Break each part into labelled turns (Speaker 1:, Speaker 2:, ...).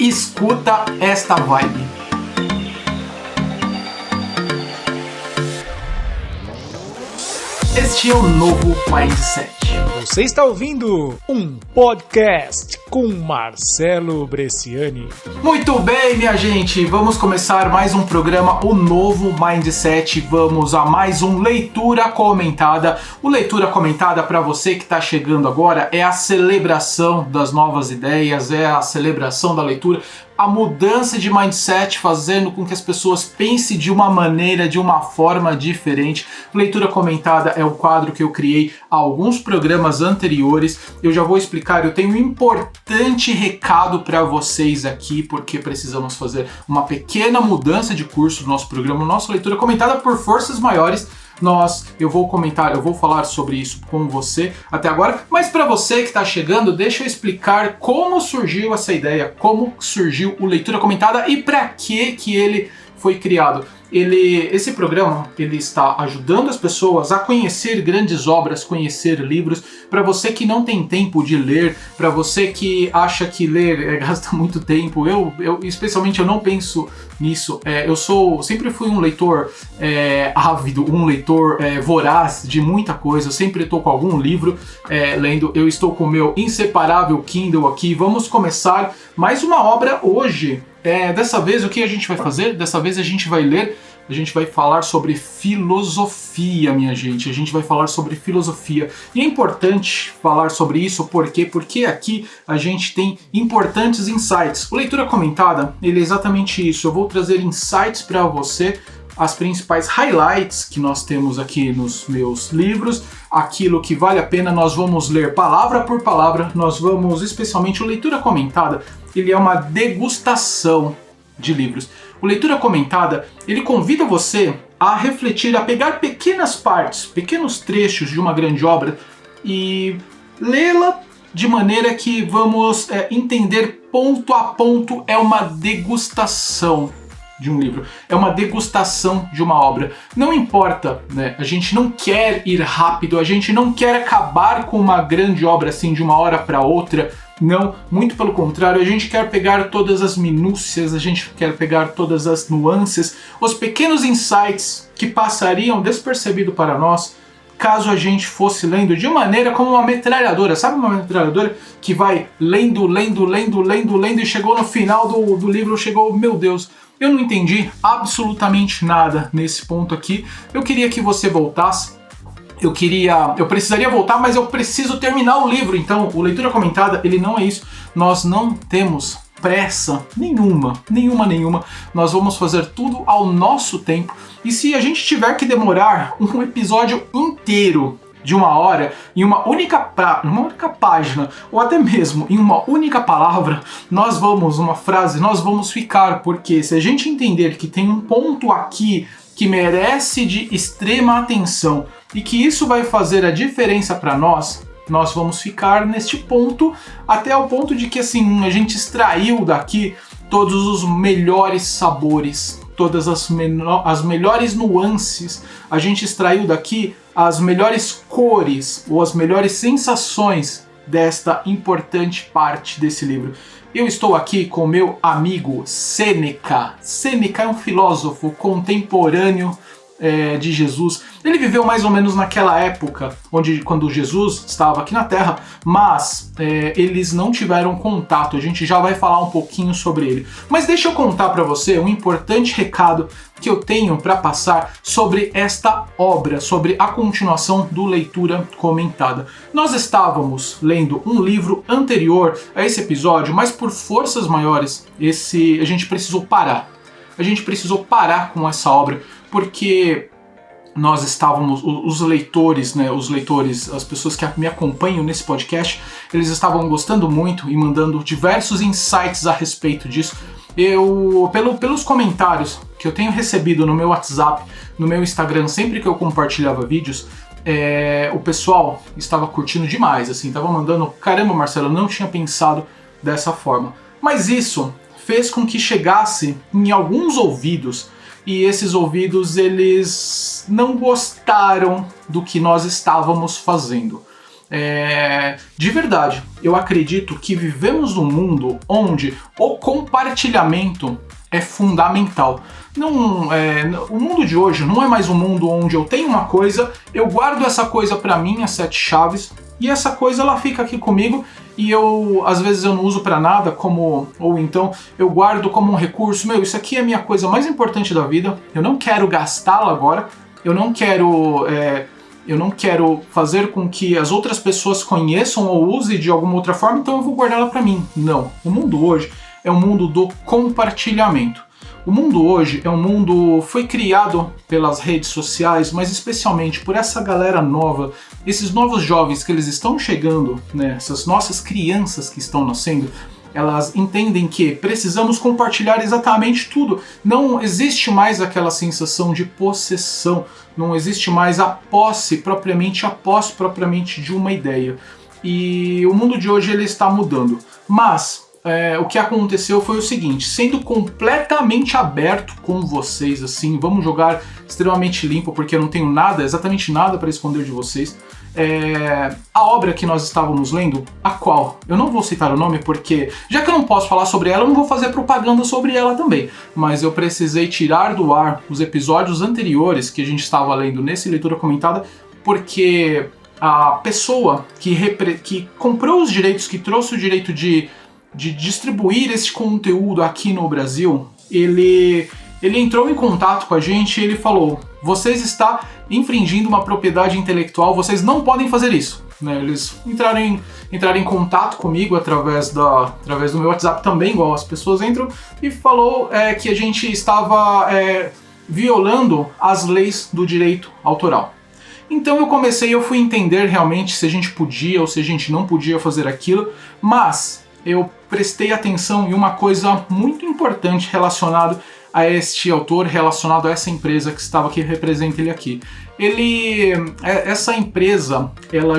Speaker 1: Escuta esta vibe. Este é o novo Mindset.
Speaker 2: Você está ouvindo um podcast com Marcelo Bresciani.
Speaker 1: Muito bem, minha gente, vamos começar mais um programa, o novo Mindset. Vamos a mais um Leitura Comentada. O Leitura Comentada, para você que está chegando agora, é a celebração das novas ideias, é a celebração da leitura, a mudança de mindset, fazendo com que as pessoas pensem de uma maneira, de uma forma diferente. Leitura Comentada é um quadro que eu criei há alguns programas anteriores. Eu já vou explicar, eu tenho um importante recado para vocês aqui, porque precisamos fazer uma pequena mudança de curso do nosso programa, nossa Leitura Comentada por forças maiores. Eu vou falar sobre isso com você até agora, mas para você que está chegando, deixa eu explicar como surgiu essa ideia, como surgiu o Leitura Comentada e para que ele foi criado. Esse programa está ajudando as pessoas a conhecer grandes obras, conhecer livros. Para você que não tem tempo de ler, para você que acha que ler gasta muito tempo, especialmente eu não penso nisso. Sempre fui um leitor ávido, um leitor voraz de muita coisa. Eu sempre estou com algum livro lendo. Eu estou com o meu inseparável Kindle aqui. Vamos começar mais uma obra hoje. Dessa vez, o que a gente vai fazer? Dessa vez a gente vai ler, a gente vai falar sobre filosofia, minha gente. A gente vai falar sobre filosofia. E é importante falar sobre isso, por quê? Porque aqui a gente tem importantes insights. O Leitura Comentada, ele é exatamente isso. Eu vou trazer insights para você, as principais highlights que nós temos aqui nos meus livros, aquilo que vale a pena. Nós vamos ler palavra por palavra, especialmente o Leitura Comentada, ele é uma degustação de livros. O Leitura Comentada, ele convida você a refletir, a pegar pequenas partes, pequenos trechos de uma grande obra e lê-la de maneira que vamos entender ponto a ponto. É uma degustação de um livro, é uma degustação de uma obra. Não importa, né? A gente não quer ir rápido, a gente não quer acabar com uma grande obra assim de uma hora para outra. Não, muito pelo contrário, a gente quer pegar todas as minúcias, a gente quer pegar todas as nuances, os pequenos insights que passariam despercebido para nós caso a gente fosse lendo de maneira como uma metralhadora. Sabe uma metralhadora que vai lendo e chegou no final do livro, meu Deus, eu não entendi absolutamente nada nesse ponto aqui. Eu queria que você voltasse. Eu precisaria voltar, mas eu preciso terminar o livro. Então, o Leitura Comentada, ele não é isso. Nós não temos pressa nenhuma. Nós vamos fazer tudo ao nosso tempo. E se a gente tiver que demorar um episódio inteiro de uma hora em uma única página, ou até mesmo em uma única palavra, nós vamos ficar, porque se a gente entender que tem um ponto aqui que merece de extrema atenção e que isso vai fazer a diferença para nós vamos ficar neste ponto até o ponto de que assim, a gente extraiu daqui todos os melhores sabores, todas as melhores nuances, a gente extraiu daqui as melhores cores ou as melhores sensações desta importante parte desse livro. Eu estou aqui com meu amigo Sêneca. Sêneca é um filósofo contemporâneo de Jesus. Ele viveu mais ou menos naquela época, quando Jesus estava aqui na Terra, mas eles não tiveram contato. A gente já vai falar um pouquinho sobre ele. Mas deixa eu contar para você um importante recado que eu tenho para passar sobre esta obra, sobre a continuação do Leitura Comentada. Nós estávamos lendo um livro anterior a esse episódio, mas por forças maiores, a gente precisou parar. A gente precisou parar com essa obra, porque nós estávamos, os leitores, as pessoas que me acompanham nesse podcast, eles estavam gostando muito e mandando diversos insights a respeito disso. Pelos comentários que eu tenho recebido no meu WhatsApp, no meu Instagram, sempre que eu compartilhava vídeos, o pessoal estava curtindo demais, assim, estava mandando, caramba, Marcelo, eu não tinha pensado dessa forma. Mas isso fez com que chegasse em alguns ouvidos, e esses ouvidos, eles não gostaram do que nós estávamos fazendo. De verdade, eu acredito que vivemos num mundo onde o compartilhamento é fundamental. O mundo de hoje não é mais um mundo onde eu tenho uma coisa, eu guardo essa coisa para mim, as 7 chaves, e essa coisa ela fica aqui comigo e às vezes eu não uso para nada, ou então eu guardo como um recurso. Isso aqui é a minha coisa mais importante da vida, eu não quero gastá-la agora, eu não quero fazer com que as outras pessoas conheçam ou usem de alguma outra forma, então eu vou guardá-la para mim. Não, o mundo hoje é um mundo do compartilhamento. O mundo hoje foi criado pelas redes sociais, mas especialmente por essa galera nova, esses novos jovens que eles estão chegando, né, essas nossas crianças que estão nascendo, elas entendem que precisamos compartilhar exatamente tudo. Não existe mais aquela sensação de possessão, não existe mais a posse propriamente de uma ideia. E o mundo de hoje ele está mudando. Mas o que aconteceu foi o seguinte, sendo completamente aberto com vocês, assim, vamos jogar extremamente limpo, porque eu não tenho exatamente nada para esconder de vocês. A obra que nós estávamos lendo, a qual eu não vou citar o nome, porque já que eu não posso falar sobre ela, eu não vou fazer propaganda sobre ela também, mas eu precisei tirar do ar os episódios anteriores que a gente estava lendo nesse leitura comentada, porque a pessoa que comprou os direitos, que trouxe o direito de distribuir esse conteúdo aqui no Brasil, ele entrou em contato com a gente e ele falou: vocês estão infringindo uma propriedade intelectual, vocês não podem fazer isso. Né? Eles entraram em contato comigo através do meu WhatsApp também, igual as pessoas entram, e falou que a gente estava violando as leis do direito autoral. Então eu fui entender realmente se a gente podia ou se a gente não podia fazer aquilo, mas eu prestei atenção em uma coisa muito importante relacionado a este autor, relacionado a essa empresa que estava aqui, representa ele aqui. Essa empresa, ela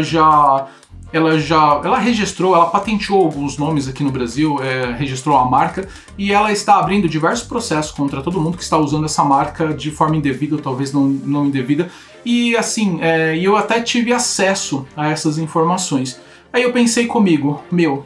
Speaker 1: registrou, ela patenteou alguns nomes aqui no Brasil, registrou a marca, e ela está abrindo diversos processos contra todo mundo que está usando essa marca de forma indevida, ou talvez não indevida, e assim, eu até tive acesso a essas informações. Aí eu pensei comigo,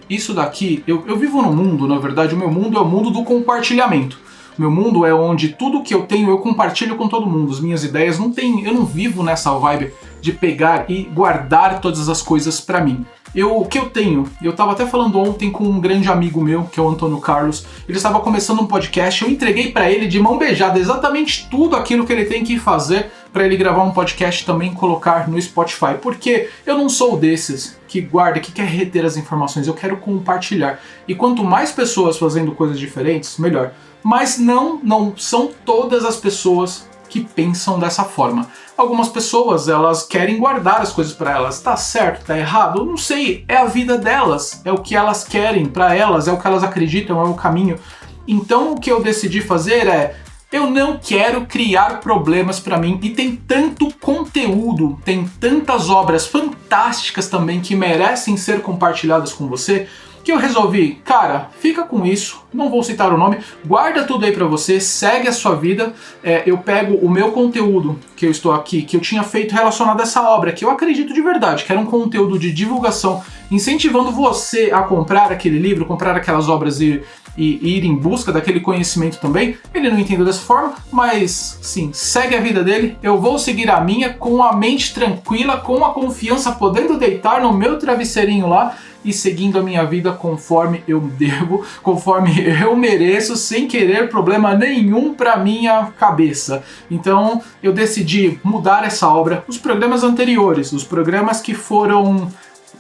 Speaker 1: isso daqui, eu vivo num mundo, na verdade, o meu mundo é o mundo do compartilhamento. O meu mundo é onde tudo que eu tenho eu compartilho com todo mundo, as minhas ideias, eu não vivo nessa vibe de pegar e guardar todas as coisas pra mim. O que eu tenho, eu tava até falando ontem com um grande amigo meu, que é o Antônio Carlos, ele estava começando um podcast, eu entreguei pra ele de mão beijada exatamente tudo aquilo que ele tem que fazer pra ele gravar um podcast também e colocar no Spotify, porque eu não sou desses que guarda, que quer reter as informações, eu quero compartilhar. E quanto mais pessoas fazendo coisas diferentes, melhor. Mas não são todas as pessoas que pensam dessa forma. Algumas pessoas, elas querem guardar as coisas para elas. Tá certo, tá errado? Eu não sei, é a vida delas, é o que elas querem para elas, é o que elas acreditam, é o caminho. Então o que eu decidi fazer eu não quero criar problemas para mim, e tem tanto conteúdo, tem tantas obras fantásticas também que merecem ser compartilhadas com você, que eu resolvi, cara, fica com isso, não vou citar o nome, guarda tudo aí pra você, segue a sua vida. Eu pego o meu conteúdo que eu estou aqui, que eu tinha feito relacionado a essa obra, que eu acredito de verdade, que era um conteúdo de divulgação, incentivando você a comprar aquele livro, comprar aquelas obras e ir em busca daquele conhecimento também. Ele não entendeu dessa forma, mas sim, segue a vida dele, eu vou seguir a minha, com a mente tranquila, com a confiança, podendo deitar no meu travesseirinho lá, e seguindo a minha vida conforme eu devo, conforme eu mereço, sem querer problema nenhum para minha cabeça. Então eu decidi mudar essa obra. Os programas anteriores, os programas que foram...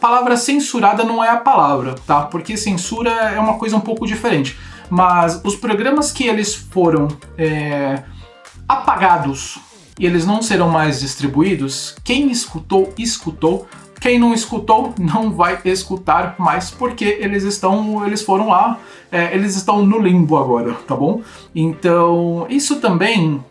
Speaker 1: Palavra censurada não é a palavra, tá? Porque censura é uma coisa um pouco diferente. Mas os programas que eles foram apagados e eles não serão mais distribuídos, quem escutou, escutou. Quem não escutou, não vai escutar mais, porque eles foram lá, eles estão no limbo agora, tá bom? Então, isso também,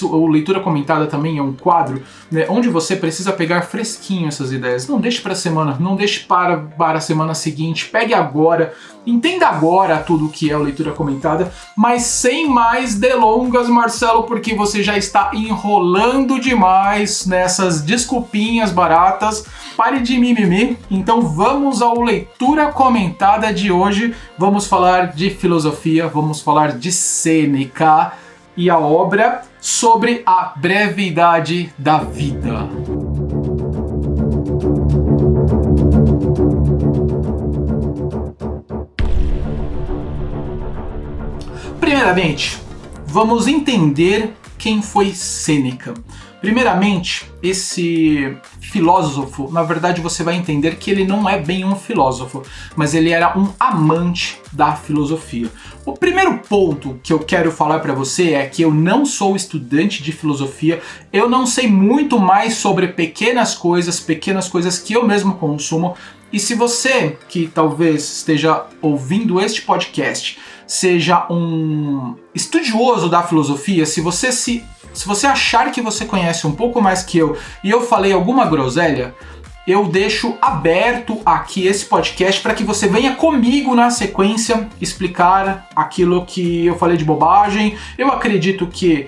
Speaker 1: o Leitura Comentada também é um quadro, né, onde você precisa pegar fresquinho essas ideias. Não deixe para a semana, não deixe para a semana seguinte, pegue agora, entenda agora tudo o que é o Leitura Comentada, mas sem mais delongas, Marcelo, porque você já está enrolando demais nessas desculpinhas baratas. pare de mimimi. Então vamos ao leitura comentada de hoje. Vamos falar de filosofia, vamos falar de Sêneca e a obra sobre a brevidade da vida. Primeiramente, vamos entender quem foi Sêneca. Primeiramente, esse filósofo, na verdade você vai entender que ele não é bem um filósofo, mas ele era um amante da filosofia. O primeiro ponto que eu quero falar para você é que eu não sou estudante de filosofia, eu não sei muito mais sobre pequenas coisas que eu mesmo consumo, e se você que talvez esteja ouvindo este podcast seja um estudioso da filosofia, se você achar que você conhece um pouco mais que eu e eu falei alguma groselha, eu deixo aberto aqui esse podcast para que você venha comigo na sequência explicar aquilo que eu falei de bobagem. Eu acredito que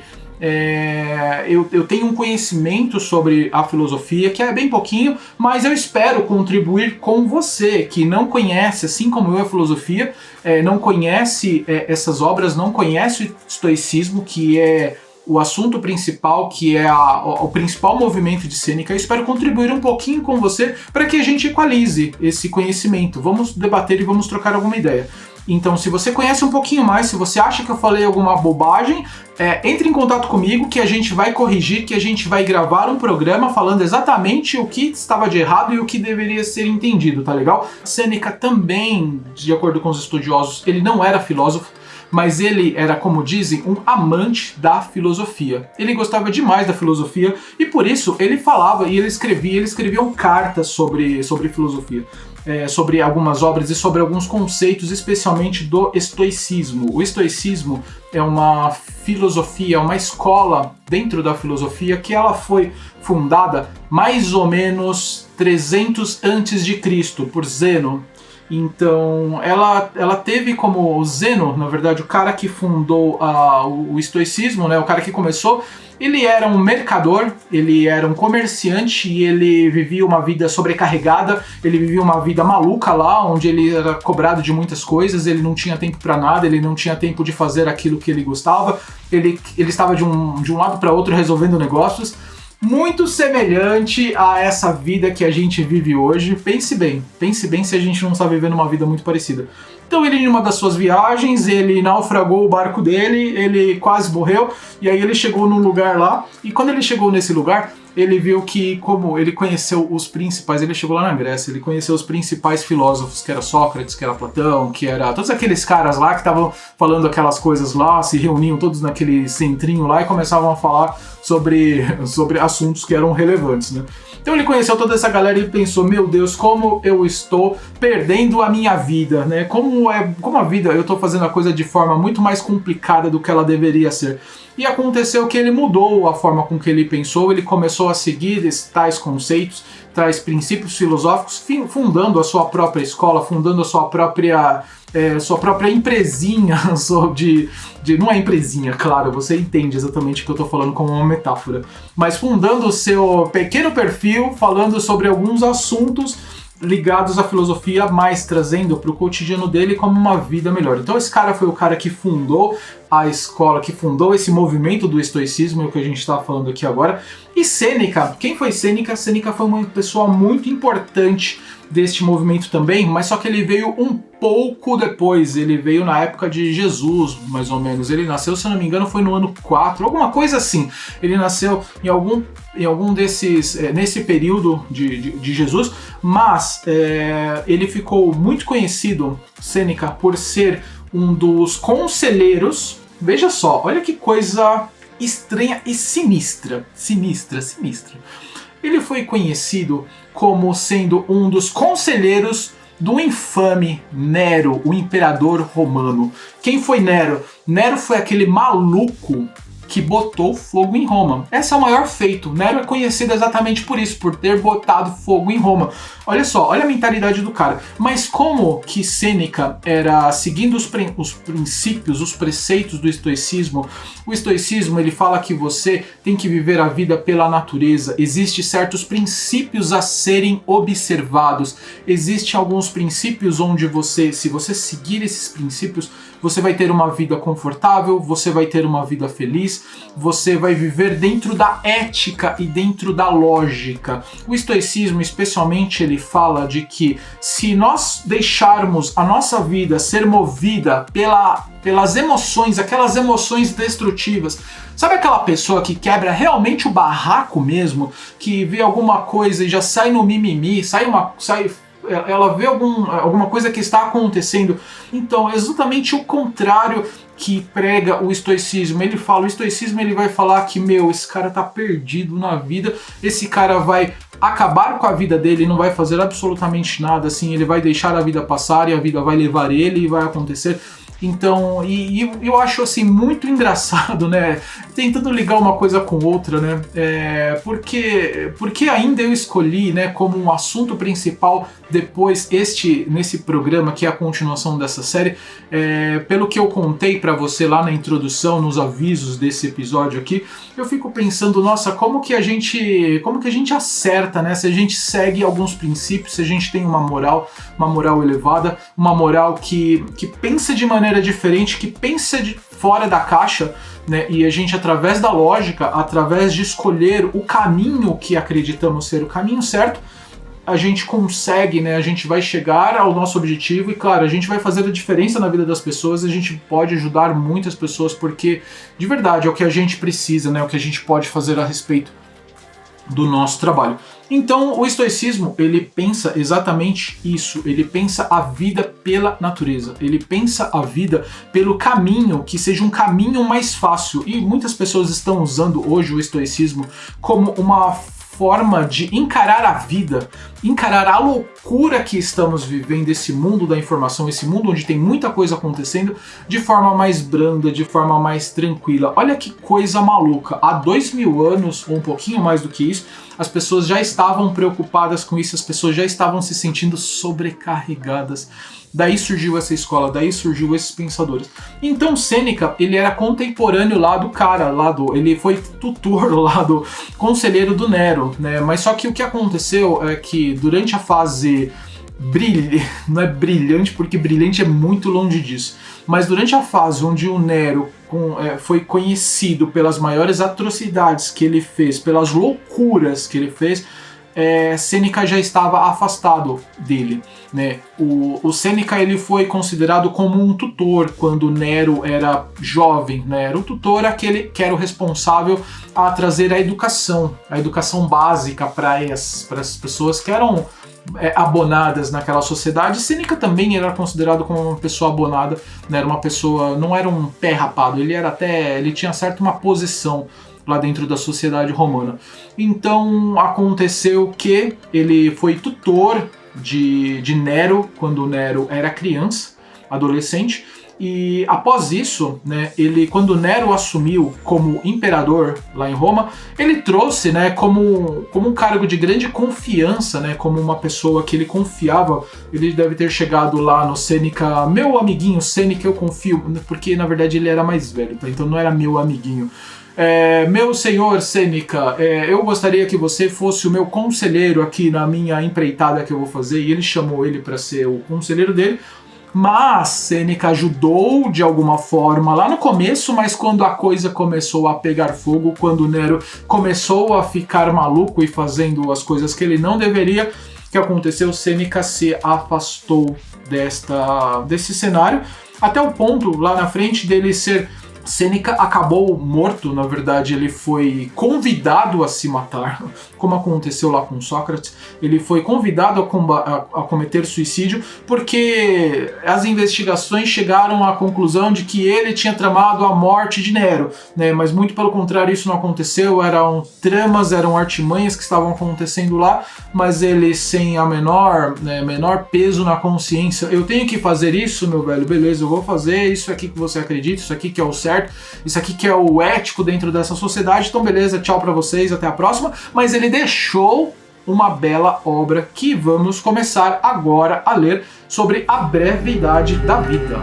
Speaker 1: eu tenho um conhecimento sobre a filosofia que é bem pouquinho, mas eu espero contribuir com você que não conhece, assim como eu, a filosofia, não conhece essas obras, não conhece o estoicismo, que é o assunto principal, que é o principal movimento de Sêneca. Eu espero contribuir um pouquinho com você para que a gente equalize esse conhecimento. Vamos debater e vamos trocar alguma ideia. Então, se você conhece um pouquinho mais, se você acha que eu falei alguma bobagem, entre em contato comigo que a gente vai corrigir, que a gente vai gravar um programa falando exatamente o que estava de errado e o que deveria ser entendido, tá legal? Sêneca também, de acordo com os estudiosos, ele não era filósofo, mas ele era, como dizem, um amante da filosofia. Ele gostava demais da filosofia e por isso ele falava e ele escrevia cartas sobre filosofia. Sobre algumas obras e sobre alguns conceitos, especialmente do estoicismo. O estoicismo é uma filosofia, uma escola dentro da filosofia que ela foi fundada mais ou menos 300 a.C. por Zeno. Então, ela teve como o Zeno, na verdade, o cara que fundou o estoicismo, né, o cara que começou. Ele era um mercador, ele era um comerciante e ele vivia uma vida sobrecarregada, ele vivia uma vida maluca lá, onde ele era cobrado de muitas coisas, ele não tinha tempo para nada, ele não tinha tempo de fazer aquilo que ele gostava, ele estava de um lado para outro resolvendo negócios, muito semelhante a essa vida que a gente vive hoje. Pense bem se a gente não está vivendo uma vida muito parecida. Então ele, em uma das suas viagens, ele naufragou o barco dele, ele quase morreu, e aí ele chegou num lugar lá, e quando ele chegou nesse lugar, ele viu que, como ele conheceu os principais, ele chegou lá na Grécia, ele conheceu os principais filósofos, que era Sócrates, que era Platão, que era todos aqueles caras lá que estavam falando aquelas coisas lá, se reuniam todos naquele centrinho lá e começavam a falar sobre assuntos que eram relevantes, né? Então ele conheceu toda essa galera e pensou, meu Deus, como eu estou perdendo a minha vida, né? Como a vida, eu estou fazendo a coisa de forma muito mais complicada do que ela deveria ser. E aconteceu que ele mudou a forma com que ele pensou, ele começou a seguir tais conceitos, tais princípios filosóficos, fundando a sua própria escola, fundando a sua própria empresinha, não é empresinha, claro, você entende exatamente o que eu estou falando como uma metáfora, mas fundando o seu pequeno perfil, falando sobre alguns assuntos ligados à filosofia, mas trazendo para o cotidiano dele como uma vida melhor. Então esse cara foi o cara que fundou a escola, que fundou esse movimento do estoicismo, é o que a gente está falando aqui agora. E Sêneca, quem foi Sêneca? Sêneca foi uma pessoa muito importante deste movimento também, mas só que ele veio um pouco depois, ele veio na época de Jesus, mais ou menos. Ele nasceu, se eu não me engano, foi no ano 4, alguma coisa assim. Ele nasceu em algum desses, nesse período de Jesus, mas ele ficou muito conhecido, Sêneca, por ser um dos conselheiros. Veja só, olha que coisa estranha e sinistra. Ele foi conhecido como sendo um dos conselheiros do infame Nero, o imperador romano. Quem foi Nero? Nero foi aquele maluco que botou fogo em Roma. Esse é o maior feito. Nero é conhecido exatamente por isso, por ter botado fogo em Roma. Olha só, olha a mentalidade do cara. Mas como que Sêneca era seguindo os princípios, os preceitos do estoicismo? O estoicismo, ele fala que você tem que viver a vida pela natureza. Existem certos princípios a serem observados. Existem alguns princípios onde você, se você seguir esses princípios, você vai ter uma vida confortável, você vai ter uma vida feliz, você vai viver dentro da ética e dentro da lógica. O estoicismo, especialmente, ele fala de que se nós deixarmos a nossa vida ser movida pelas emoções, aquelas emoções destrutivas, sabe aquela pessoa que quebra realmente o barraco mesmo, que vê alguma coisa e já sai no mimimi, ela vê alguma coisa que está acontecendo. Então, é exatamente o contrário que prega o estoicismo. O estoicismo ele vai falar que, esse cara tá perdido na vida, esse cara vai acabar com a vida dele, não vai fazer absolutamente nada, assim, ele vai deixar a vida passar e a vida vai levar ele e vai acontecer. Então, e eu acho assim muito engraçado, né? Tentando ligar uma coisa com outra, né? Porque ainda eu escolhi, né, como um assunto principal depois nesse programa, que é a continuação dessa série, pelo que eu contei pra você lá na introdução, nos avisos desse episódio aqui, eu fico pensando, nossa, como que a gente acerta, né? Se a gente segue alguns princípios, se a gente tem uma moral elevada, uma moral que pensa de maneira diferente, que pensa fora da caixa, né? E a gente, através da lógica, através de escolher o caminho que acreditamos ser o caminho certo, a gente consegue, né? A gente vai chegar ao nosso objetivo e, claro, a gente vai fazer a diferença na vida das pessoas, a gente pode ajudar muitas pessoas, porque, de verdade, é o que a gente precisa, né? É o que a gente pode fazer a respeito do nosso trabalho. Então, o estoicismo, ele pensa exatamente isso, ele pensa a vida pela natureza, ele pensa a vida pelo caminho, que seja um caminho mais fácil, e muitas pessoas estão usando hoje o estoicismo como uma forma de encarar a vida, encarar a loucura que estamos vivendo, esse mundo da informação, esse mundo onde tem muita coisa acontecendo, de forma mais branda, de forma mais tranquila. Olha que coisa maluca, há 2000 anos, ou um pouquinho mais do que isso, as pessoas já estavam preocupadas com isso, as pessoas já estavam se sentindo sobrecarregadas. Daí surgiu essa escola, daí surgiu esses pensadores. Então Sêneca, ele era contemporâneo lá do cara, ele foi tutor lá do conselheiro do Nero, né? Mas só que o que aconteceu é que durante a fase não é brilhante, porque brilhante é muito longe disso, mas durante a fase onde o Nero foi conhecido pelas maiores atrocidades que ele fez, pelas loucuras que ele fez, Sêneca já estava afastado dele, né? O Sêneca, ele foi considerado como um tutor quando Nero era jovem, né? Era o tutor, aquele que era o responsável a trazer a educação básica para as pessoas que eram abonadas naquela sociedade. Sêneca também era considerado como uma pessoa abonada, né? Era uma pessoa, não era um pé rapado, ele tinha certo uma posição lá dentro da sociedade romana. Então aconteceu que ele foi tutor de Nero quando Nero era criança, adolescente, e após isso, né, quando Nero assumiu como imperador lá em Roma, ele trouxe, né, como um cargo de grande confiança, né, como uma pessoa que ele confiava. Ele deve ter chegado lá no Sêneca, meu amiguinho Sêneca, eu confio, porque na verdade ele era mais velho, tá? Então não era meu amiguinho. Meu senhor Sêneca, eu gostaria que você fosse o meu conselheiro aqui na minha empreitada que eu vou fazer, e ele chamou ele para ser o conselheiro dele. Mas Sêneca ajudou de alguma forma lá no começo, mas quando a coisa começou a pegar fogo, quando Nero começou a ficar maluco e fazendo as coisas que ele não deveria, o que aconteceu? Sêneca se afastou desse cenário, até o ponto lá na frente dele ser... Sêneca acabou morto, na verdade ele foi convidado a se matar, como aconteceu lá com Sócrates. Ele foi convidado a cometer suicídio porque as investigações chegaram à conclusão de que ele tinha tramado a morte de Nero, né? Mas muito pelo contrário, isso não aconteceu, eram tramas, eram artimanhas que estavam acontecendo lá, mas ele sem a menor peso na consciência. Eu tenho que fazer isso, meu velho, beleza, eu vou fazer isso aqui que você acredita, isso aqui que é o certo, certo? Isso aqui que é o ético dentro dessa sociedade, então beleza, tchau pra vocês, até a próxima. Mas ele deixou uma bela obra que vamos começar agora a ler sobre a brevidade da vida.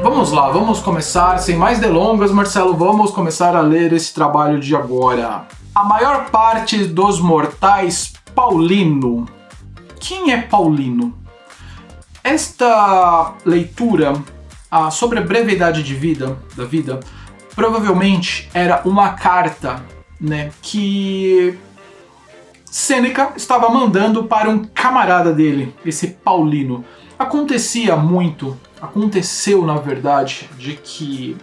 Speaker 1: Vamos lá, vamos começar, sem mais delongas, Marcelo, vamos começar a ler esse trabalho de agora. A maior parte dos mortais, Paulino. Quem é Paulino? Esta leitura sobre a brevidade da vida, provavelmente era uma carta, né, que Sêneca estava mandando para um camarada dele, esse Paulino. Aconteceu na verdade, de que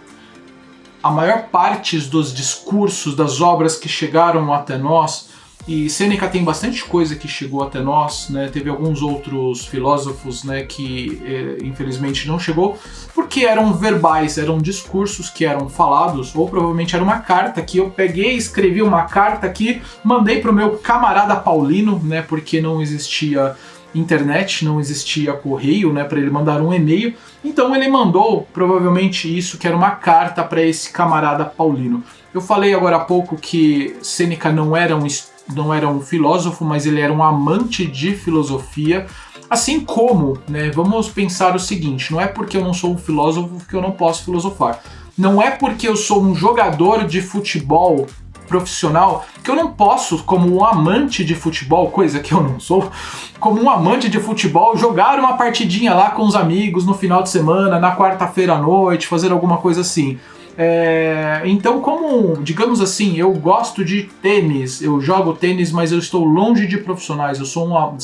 Speaker 1: a maior parte dos discursos, das obras que chegaram até nós, e Sêneca tem bastante coisa que chegou até nós, né? Teve alguns outros filósofos, né, que infelizmente não chegou, porque eram verbais, eram discursos que eram falados, ou provavelmente era uma carta que eu peguei, escrevi uma carta aqui, mandei para o meu camarada Paulino, né, porque não existia internet, não existia correio, né, para ele mandar um e-mail, então ele mandou provavelmente isso, que era uma carta para esse camarada Paulino. Eu falei agora há pouco que Sêneca não era um filósofo, mas ele era um amante de filosofia, assim como, né, vamos pensar o seguinte, não é porque eu não sou um filósofo que eu não posso filosofar, não é porque eu sou um jogador de futebol profissional que eu não posso, como um amante de futebol, coisa que eu não sou, como um amante de futebol, jogar uma partidinha lá com os amigos no final de semana, na quarta-feira à noite, fazer alguma coisa assim. Então, como, digamos assim, eu gosto de tênis, eu jogo tênis, mas eu estou longe de profissionais, de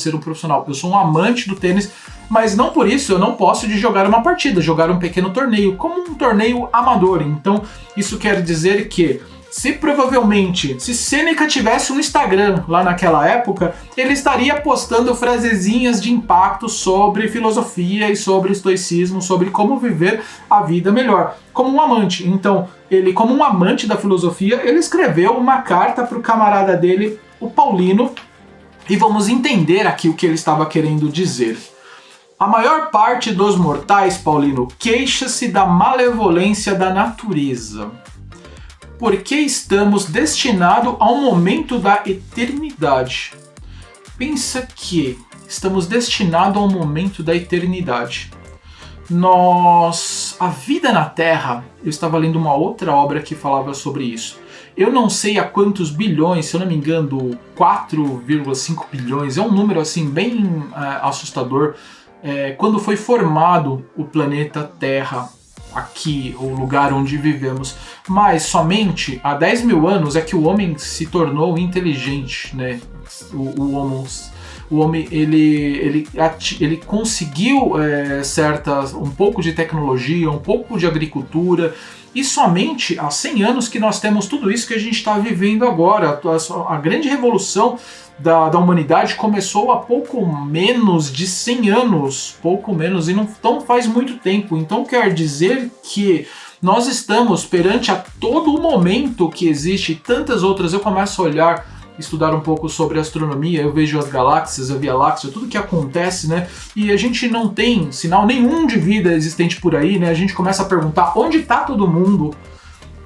Speaker 1: ser um profissional, eu sou um amante do tênis, mas não por isso eu não posso de jogar uma partida, jogar um pequeno torneio, como um torneio amador. Então, isso quer dizer que se Sêneca tivesse um Instagram lá naquela época, ele estaria postando frasezinhas de impacto sobre filosofia e sobre estoicismo, sobre como viver a vida melhor, como um amante. Então, ele, como um amante da filosofia, ele escreveu uma carta para o camarada dele, o Paulino, e vamos entender aqui o que ele estava querendo dizer. A maior parte dos mortais, Paulino, queixa-se da malevolência da natureza, porque estamos destinados a um momento da eternidade. Pensa que estamos destinados a um momento da eternidade. A vida na Terra, eu estava lendo uma outra obra que falava sobre isso. Eu não sei a quantos bilhões, se eu não me engano, 4,5 bilhões, é um número assim bem assustador. Quando foi formado o planeta Terra, aqui, o lugar onde vivemos, mas somente há 10 mil anos é que o homem se tornou inteligente, né? O homem ele conseguiu um pouco de tecnologia, um pouco de agricultura, e somente há 100 anos que nós temos tudo isso que a gente está vivendo agora. A grande revolução da humanidade começou há pouco menos de 100 anos, pouco menos, e não faz muito tempo. Então quer dizer que nós estamos perante a todo o momento que existe, tantas outras. Eu começo a olhar, estudar um pouco sobre astronomia, eu vejo as galáxias, a Via Láctea, tudo que acontece, né? E a gente não tem sinal nenhum de vida existente por aí, né? A gente começa a perguntar onde está todo mundo.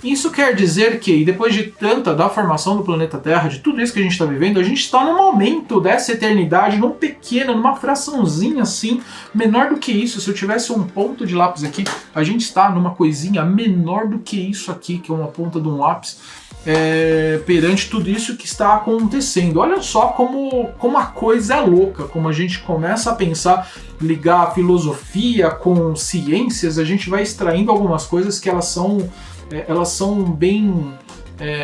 Speaker 1: Isso quer dizer que, depois de da formação do planeta Terra, de tudo isso que a gente está vivendo, a gente está no momento dessa eternidade, numa fraçãozinha assim, menor do que isso. Se eu tivesse um ponto de lápis aqui, a gente está numa coisinha menor do que isso aqui, que é uma ponta de um lápis, perante tudo isso que está acontecendo. Olha só como a coisa é louca, como a gente começa a pensar, ligar a filosofia com ciências, a gente vai extraindo algumas coisas que elas são bem...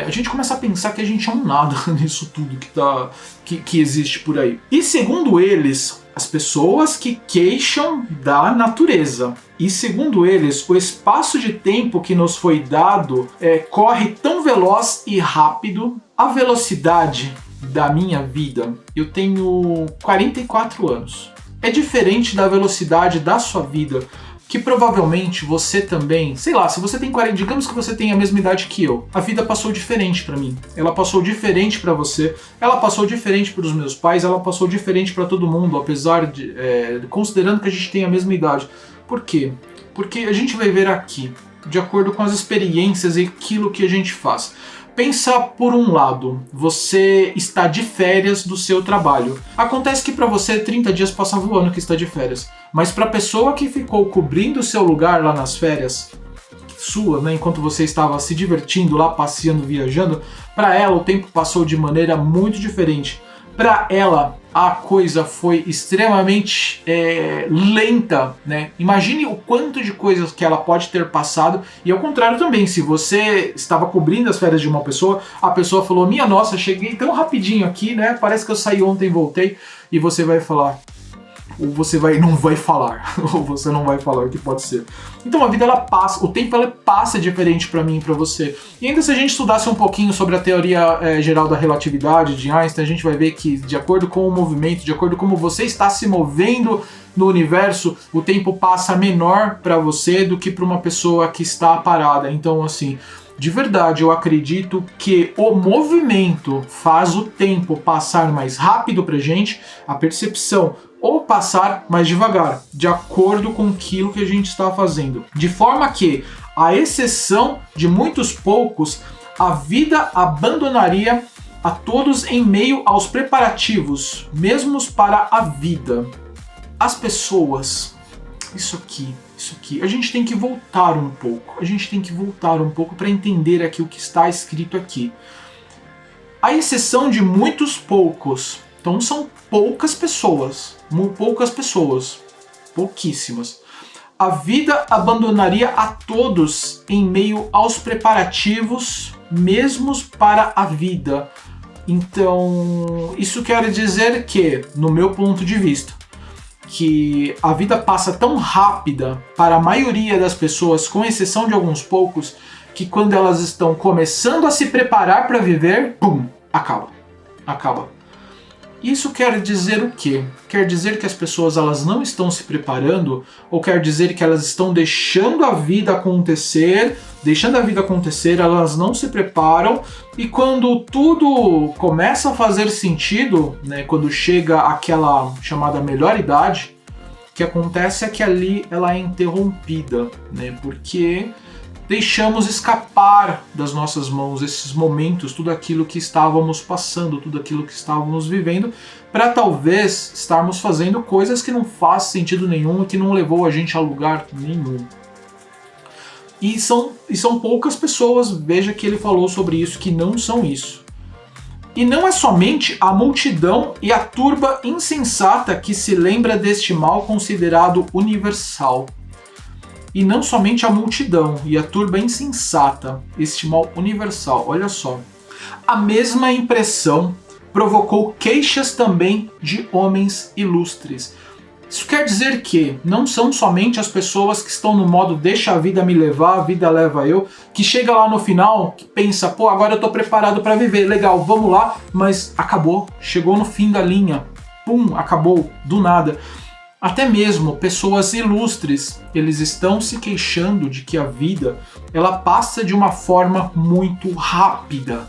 Speaker 1: a gente começa a pensar que a gente é um nada nisso tudo que existe por aí. E segundo eles, as pessoas que queixam da natureza, e segundo eles, o espaço de tempo que nos foi dado corre tão veloz e rápido. A velocidade da minha vida, eu tenho 44 anos. É diferente da velocidade da sua vida, que provavelmente você também, sei lá, se você tem 40, digamos que você tem a mesma idade que eu, a vida passou diferente pra mim, ela passou diferente pra você, ela passou diferente pros meus pais, ela passou diferente pra todo mundo, apesar de, considerando que a gente tem a mesma idade. Por quê? Porque a gente vai ver aqui, de acordo com as experiências e aquilo que a gente faz. Pensa por um lado, você está de férias do seu trabalho. Acontece que para você 30 dias passa voando que está de férias. Mas para a pessoa que ficou cobrindo o seu lugar lá nas férias, sua, né, enquanto você estava se divertindo lá, passeando, viajando, para ela o tempo passou de maneira muito diferente. Para ela, a coisa foi extremamente lenta, né? Imagine o quanto de coisas que ela pode ter passado. E ao contrário também, se você estava cobrindo as férias de uma pessoa, a pessoa falou, minha nossa, cheguei tão rapidinho aqui, né? Parece que eu saí ontem e voltei. E você vai falar, ou você não vai falar, ou você não vai falar, o que pode ser. Então a vida ela passa, o tempo ela passa diferente para mim e para você. E ainda se a gente estudasse um pouquinho sobre a teoria geral da relatividade de Einstein, a gente vai ver que de acordo com o movimento, de acordo com como você está se movendo no universo, o tempo passa menor para você do que para uma pessoa que está parada. Então assim, de verdade, eu acredito que o movimento faz o tempo passar mais rápido pra gente, a percepção ou passar mais devagar, de acordo com aquilo que a gente está fazendo. De forma que, à exceção de muitos poucos, a vida abandonaria a todos em meio aos preparativos, mesmos para a vida. As pessoas, isso aqui, a gente tem que voltar um pouco, para entender aqui o que está escrito aqui. À exceção de muitos poucos, então são pouquíssimas. A vida abandonaria a todos em meio aos preparativos mesmos para a vida. Então, isso quer dizer que, no meu ponto de vista, que a vida passa tão rápida para a maioria das pessoas, com exceção de alguns poucos, que quando elas estão começando a se preparar para viver, pum, acaba. Isso quer dizer o quê? Quer dizer que as pessoas elas não estão se preparando, ou quer dizer que elas estão deixando a vida acontecer, elas não se preparam, e quando tudo começa a fazer sentido, né, quando chega aquela chamada melhor idade, o que acontece é que ali ela é interrompida, né, porque deixamos escapar das nossas mãos esses momentos, tudo aquilo que estávamos passando, tudo aquilo que estávamos vivendo, para talvez estarmos fazendo coisas que não faz sentido nenhum e que não levou a gente a lugar nenhum. E são poucas pessoas, veja que ele falou sobre isso, que não são isso. E não é somente a multidão e a turba insensata que se lembra deste mal considerado universal. E não somente a multidão e a turba insensata, este mal universal, olha só. A mesma impressão provocou queixas também de homens ilustres. Isso quer dizer que não são somente as pessoas que estão no modo deixa a vida me levar, a vida leva eu, que chega lá no final, que pensa, pô, agora eu tô preparado para viver, legal, vamos lá, mas acabou, chegou no fim da linha, pum, acabou, do nada. Até mesmo pessoas ilustres, eles estão se queixando de que a vida ela passa de uma forma muito rápida.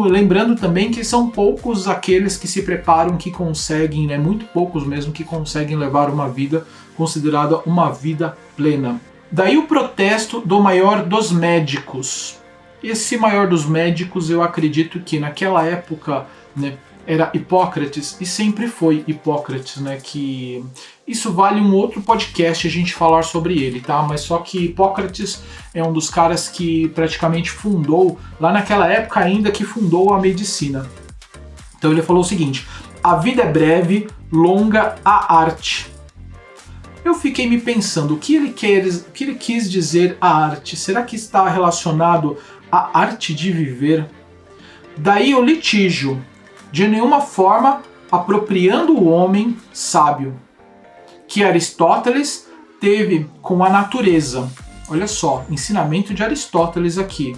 Speaker 1: Lembrando também que são poucos aqueles que se preparam, que conseguem, né, muito poucos mesmo, que conseguem levar uma vida considerada uma vida plena. Daí o protesto do maior dos médicos. Esse maior dos médicos, eu acredito que naquela época, né, era Hipócrates, e sempre foi Hipócrates, né, que isso vale um outro podcast a gente falar sobre ele, tá? Mas só que Hipócrates é um dos caras que praticamente fundou, lá naquela época ainda, que fundou a medicina. Então ele falou o seguinte: a vida é breve, longa a arte. Eu fiquei me pensando, o que ele quis dizer a arte? Será que está relacionado à arte de viver? Daí o litígio. De nenhuma forma apropriando o homem sábio, que Aristóteles teve com a natureza. Olha só, ensinamento de Aristóteles aqui.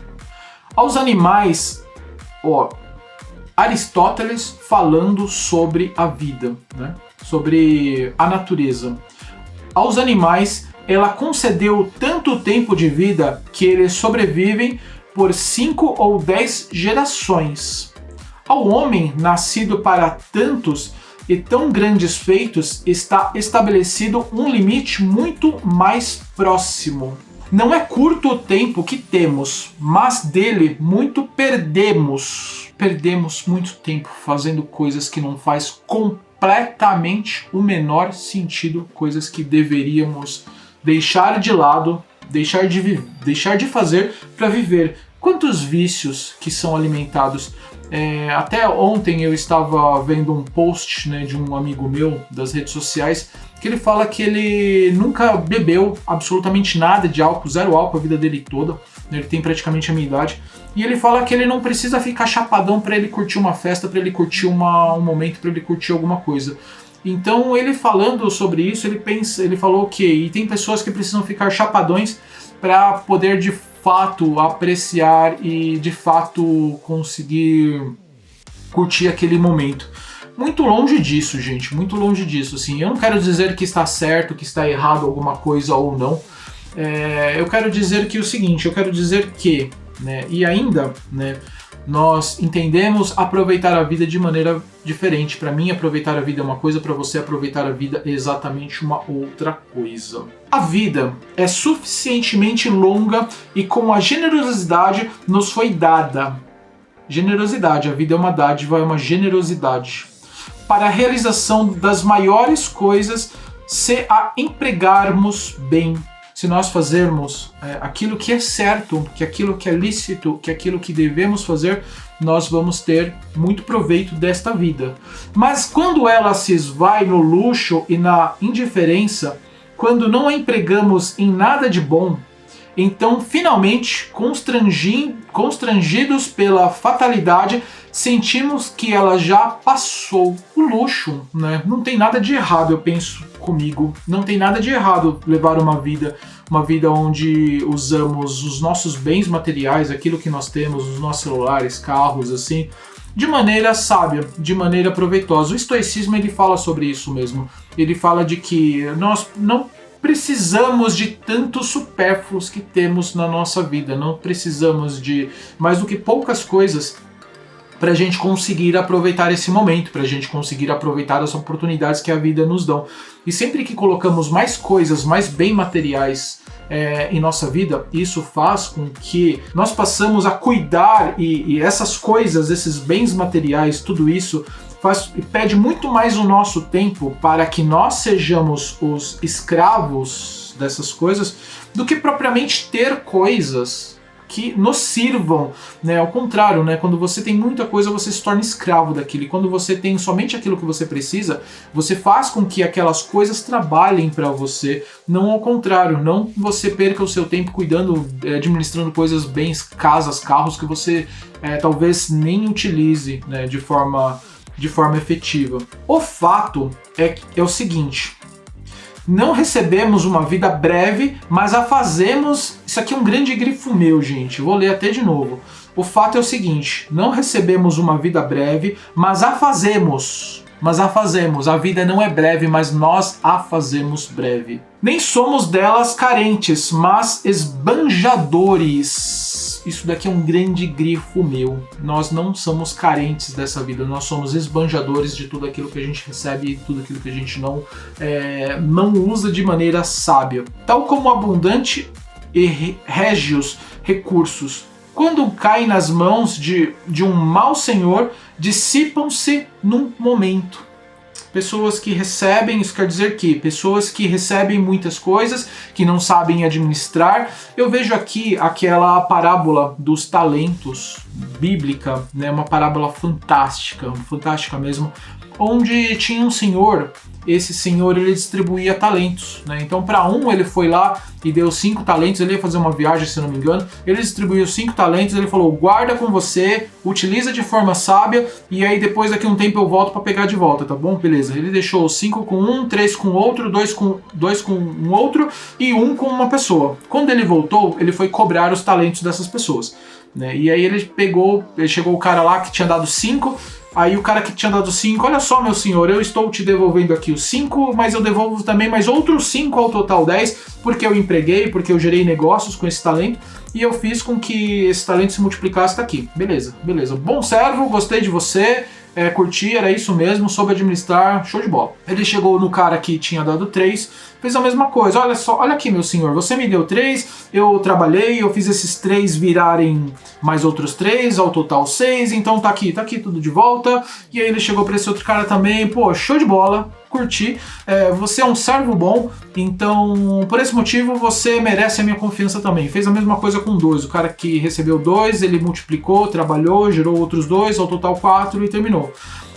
Speaker 1: Aos animais, Aristóteles falando sobre a vida, né? Sobre a natureza. Aos animais, ela concedeu tanto tempo de vida que eles sobrevivem por 5 ou 10 gerações. Ao homem, nascido para tantos, e tão grandes feitos, está estabelecido um limite muito mais próximo. Não é curto o tempo que temos, mas dele muito perdemos. Perdemos muito tempo fazendo coisas que não faz completamente o menor sentido, coisas que deveríamos deixar de lado, deixar de fazer para viver. Quantos vícios que são alimentados? Até ontem eu estava vendo um post, né, de um amigo meu das redes sociais, que ele fala que ele nunca bebeu absolutamente nada de álcool, zero álcool a vida dele toda, né, ele tem praticamente a minha idade, e ele fala que ele não precisa ficar chapadão para ele curtir uma festa, para ele curtir um momento, para ele curtir alguma coisa. Então ele falando sobre isso, ele falou que e tem pessoas que precisam ficar chapadões para poder de fato apreciar e de fato conseguir curtir aquele momento. Muito longe disso, gente, muito longe disso. Assim, eu não quero dizer que está certo, que está errado alguma coisa ou não. Eu quero dizer que o seguinte, eu quero dizer que, né, e ainda, né, nós entendemos aproveitar a vida de maneira diferente. Para mim, aproveitar a vida é uma coisa, para você aproveitar a vida é exatamente uma outra coisa. A vida é suficientemente longa e com a generosidade nos foi dada. Generosidade, a vida é uma dádiva, é uma generosidade. Para a realização das maiores coisas, se a empregarmos bem. Se nós fazermos aquilo que é certo, que aquilo que é lícito, que aquilo que devemos fazer, nós vamos ter muito proveito desta vida. Mas quando ela se esvai no luxo e na indiferença, quando não a empregamos em nada de bom, então finalmente, constrangidos pela fatalidade, sentimos que ela já passou. O luxo, né? Não tem nada de errado, eu penso comigo. Não tem nada de errado levar uma vida onde usamos os nossos bens materiais, aquilo que nós temos, os nossos celulares, carros, assim, de maneira sábia, de maneira proveitosa. O estoicismo, ele fala sobre isso mesmo. Ele fala de que nós não precisamos de tantos supérfluos que temos na nossa vida, não precisamos de mais do que poucas coisas para a gente conseguir aproveitar esse momento, para a gente conseguir aproveitar as oportunidades que a vida nos dá. E sempre que colocamos mais coisas, mais bem materiais em nossa vida, isso faz com que nós passamos a cuidar e essas coisas, esses bens materiais, tudo isso pede muito mais o nosso tempo para que nós sejamos os escravos dessas coisas do que propriamente ter coisas que nos sirvam, né? Ao contrário, né? Quando você tem muita coisa, você se torna escravo daquilo. E quando você tem somente aquilo que você precisa, você faz com que aquelas coisas trabalhem para você, não ao contrário, não você perca o seu tempo cuidando, administrando coisas, bens, casas, carros que você talvez nem utilize, né? de forma efetiva. O fato é o seguinte: não recebemos uma vida breve, mas a fazemos. Isso aqui é um grande grifo meu, gente. Vou ler até de novo. O fato é o seguinte: não recebemos uma vida breve, mas a fazemos. A vida não é breve, mas nós a fazemos breve. Nem somos delas carentes, mas esbanjadores. Isso daqui é um grande grifo meu. Nós não somos carentes dessa vida, nós somos esbanjadores de tudo aquilo que a gente recebe e tudo aquilo que a gente não usa de maneira sábia. Tal como abundante e régios recursos, quando caem nas mãos de um mau senhor, dissipam-se num momento. Pessoas que recebem, isso quer dizer que pessoas que recebem muitas coisas, que não sabem administrar. Eu vejo aqui aquela parábola dos talentos bíblica, né? Uma parábola fantástica mesmo, onde tinha um senhor. Esse senhor, ele distribuía talentos, né? Então para ele foi lá e deu 5 talentos, ele ia fazer uma viagem, se não me engano, ele distribuiu 5 talentos, ele falou: guarda com você, utiliza de forma sábia, e aí depois daqui a um tempo eu volto para pegar de volta, tá bom? Beleza, ele deixou 5 com um, 3 com outro, 2 com um outro e 1 com uma pessoa. Quando ele voltou, ele foi cobrar os talentos dessas pessoas, né? E aí ele chegou o cara lá que tinha dado 5. Aí o cara que tinha dado 5, olha só, meu senhor, eu estou te devolvendo aqui os 5, mas eu devolvo também mais outros 5 ao total 10, porque eu empreguei, porque eu gerei negócios com esse talento, e eu fiz com que esse talento se multiplicasse. Tá aqui. Beleza. Bom servo, gostei de você, curti, era isso mesmo, soube administrar, show de bola. Ele chegou no cara que tinha dado 3, fez a mesma coisa, olha só, olha aqui meu senhor, você me deu 3, eu trabalhei, eu fiz esses 3 virarem mais outros 3, ao total 6, então tá aqui tudo de volta. E aí ele chegou pra esse outro cara também, pô, show de bola, curti, você é um servo bom, então por esse motivo você merece a minha confiança também. Fez a mesma coisa com 2, o cara que recebeu 2, ele multiplicou, trabalhou, gerou outros 2, ao total 4 e terminou.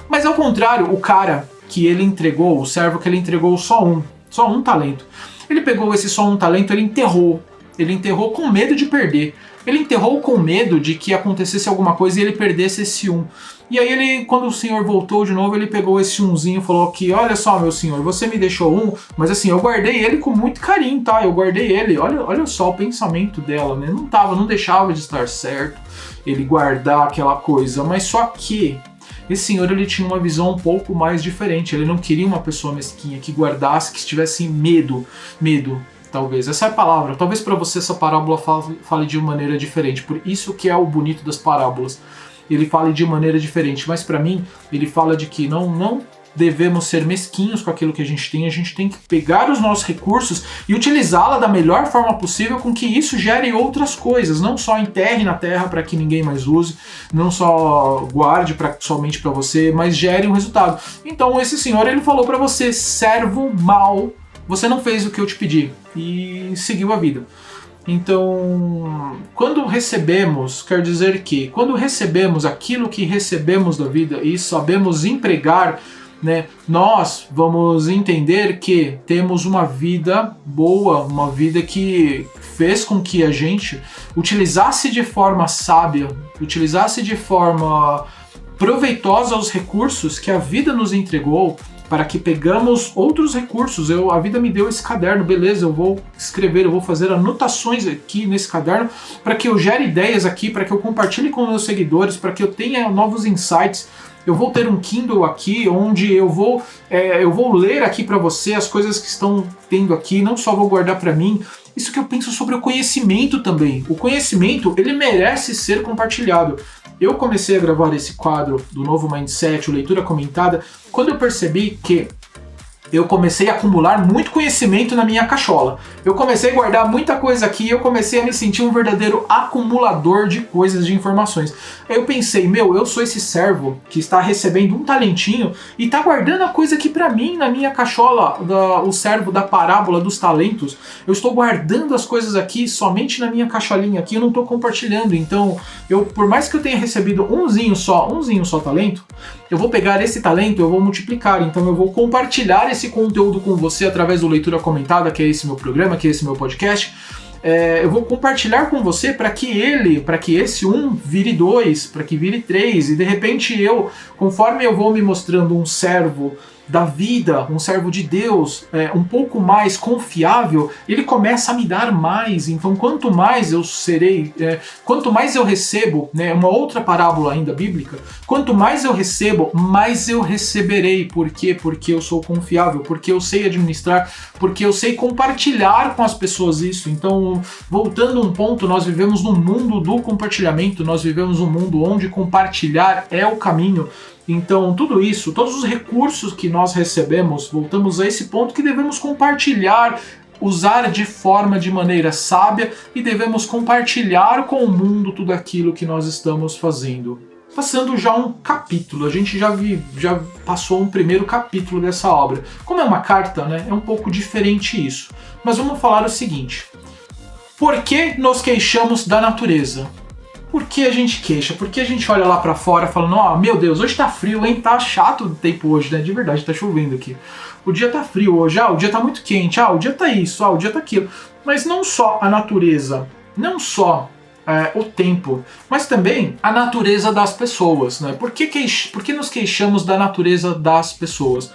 Speaker 1: Mas ao contrário, o cara que ele entregou, o servo que ele entregou só um talento, ele pegou esse só um talento, ele enterrou com medo de perder. Ele enterrou com medo de que acontecesse alguma coisa e ele perdesse esse 1. E aí ele, quando o senhor voltou de novo, ele pegou esse 1zinho e falou que, olha só meu senhor, você me deixou 1, mas assim, eu guardei ele com muito carinho, tá? Eu guardei ele, olha só o pensamento dela, né? Não deixava de estar certo ele guardar aquela coisa, mas só que esse senhor, ele tinha uma visão um pouco mais diferente. Ele não queria uma pessoa mesquinha que guardasse, que estivesse medo, talvez, essa é a palavra. Talvez para você essa parábola fale de uma maneira diferente. Por isso que é o bonito das parábolas. Ele fala de maneira diferente, mas para mim, ele fala de que não devemos ser mesquinhos com aquilo que a gente tem que pegar os nossos recursos e utilizá-la da melhor forma possível com que isso gere outras coisas, não só enterre na terra para que ninguém mais use, não só guarde somente para você, mas gere um resultado. Então esse senhor, ele falou para você, servo mau, você não fez o que eu te pedi, e seguiu a vida. Então, quando recebemos, quer dizer que quando recebemos aquilo que recebemos da vida e sabemos empregar, né, nós vamos entender que temos uma vida boa, uma vida que fez com que a gente utilizasse de forma sábia, utilizasse de forma proveitosa os recursos que a vida nos entregou, para que pegamos outros recursos. A vida me deu esse caderno, beleza, eu vou escrever, eu vou fazer anotações aqui nesse caderno, para que eu gere ideias aqui, para que eu compartilhe com meus seguidores, para que eu tenha novos insights. Eu vou ter um Kindle aqui, onde eu vou ler aqui para você as coisas que estão tendo aqui, não só vou guardar para mim. Isso que eu penso sobre o conhecimento também. O conhecimento, ele merece ser compartilhado. Eu comecei a gravar esse quadro do Novo Mindset, o Leitura Comentada, quando eu percebi que eu comecei a acumular muito conhecimento na minha cachola. Eu comecei a guardar muita coisa aqui, eu comecei a me sentir um verdadeiro acumulador de coisas, de informações. Aí eu pensei, eu sou esse servo que está recebendo um talentinho e está guardando a coisa aqui para mim, na minha cachola, o servo da parábola dos talentos. Eu estou guardando as coisas aqui somente na minha cacholinha aqui, eu não estou compartilhando. Então, por mais que eu tenha recebido umzinho só talento, eu vou pegar esse talento, eu vou multiplicar, então eu vou compartilhar esse conteúdo com você através do Leitura Comentada, que é esse meu programa, que é esse meu podcast. Eu vou compartilhar com você para que esse 1 vire 2, para que vire 3, e de repente conforme eu vou me mostrando um servo da vida, um servo de Deus, um pouco mais confiável, ele começa a me dar mais. Então quanto mais eu serei, quanto mais eu recebo, né, uma outra parábola ainda bíblica, quanto mais eu recebo, mais eu receberei. Por quê? Porque eu sou confiável, porque eu sei administrar, porque eu sei compartilhar com as pessoas isso. Então, voltando um ponto, nós vivemos num mundo do compartilhamento, nós vivemos um mundo onde compartilhar é o caminho. Então, tudo isso, todos os recursos que nós recebemos, voltamos a esse ponto que devemos compartilhar, usar de maneira sábia, e devemos compartilhar com o mundo tudo aquilo que nós estamos fazendo. Passando já um capítulo, a gente já passou um primeiro capítulo dessa obra. Como é uma carta, né, é um pouco diferente isso. Mas vamos falar o seguinte: por que nos queixamos da natureza? Por que a gente queixa? Porque a gente olha lá pra fora falando, meu Deus, hoje tá frio, hein? Tá chato o tempo hoje, né? De verdade, tá chovendo aqui. O dia tá frio hoje, o dia tá muito quente, o dia tá isso, o dia tá aquilo. Mas não só a natureza, não só o tempo, mas também a natureza das pessoas, né? Por que nos queixamos da natureza das pessoas?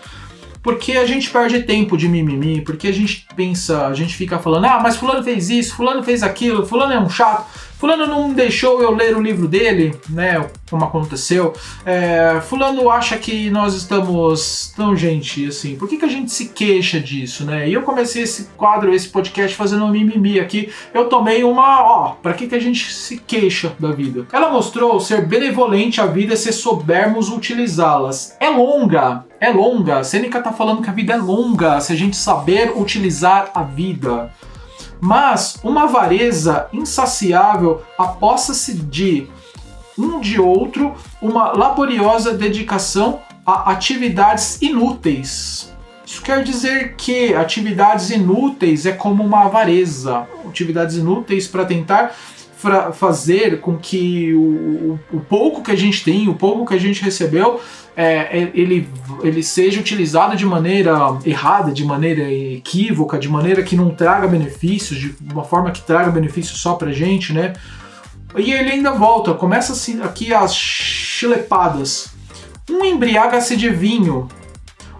Speaker 1: Porque a gente perde tempo de mimimi, porque a gente fica falando, mas fulano fez isso, fulano fez aquilo, fulano é um chato, fulano não deixou eu ler o livro dele, né, como aconteceu, fulano acha que nós estamos tão gente, assim, por que a gente se queixa disso, né? E eu comecei esse podcast fazendo um mimimi aqui, eu tomei pra que a gente se queixa da vida? Ela mostrou ser benevolente à vida se soubermos utilizá-las. É longa, Sêneca tá falando que a vida é longa, se a gente saber utilizar a vida. Mas uma avareza insaciável aposta-se de outro, uma laboriosa dedicação a atividades inúteis. Isso quer dizer que atividades inúteis é como uma avareza. Atividades inúteis para tentar fazer com que o pouco que a gente tem, o pouco que a gente recebeu, ele seja utilizado de maneira errada, de maneira equívoca, de maneira que não traga benefícios, de uma forma que traga benefícios só pra gente, né? E ele ainda volta, começa assim, aqui as chilepadas. Um embriaga-se de vinho,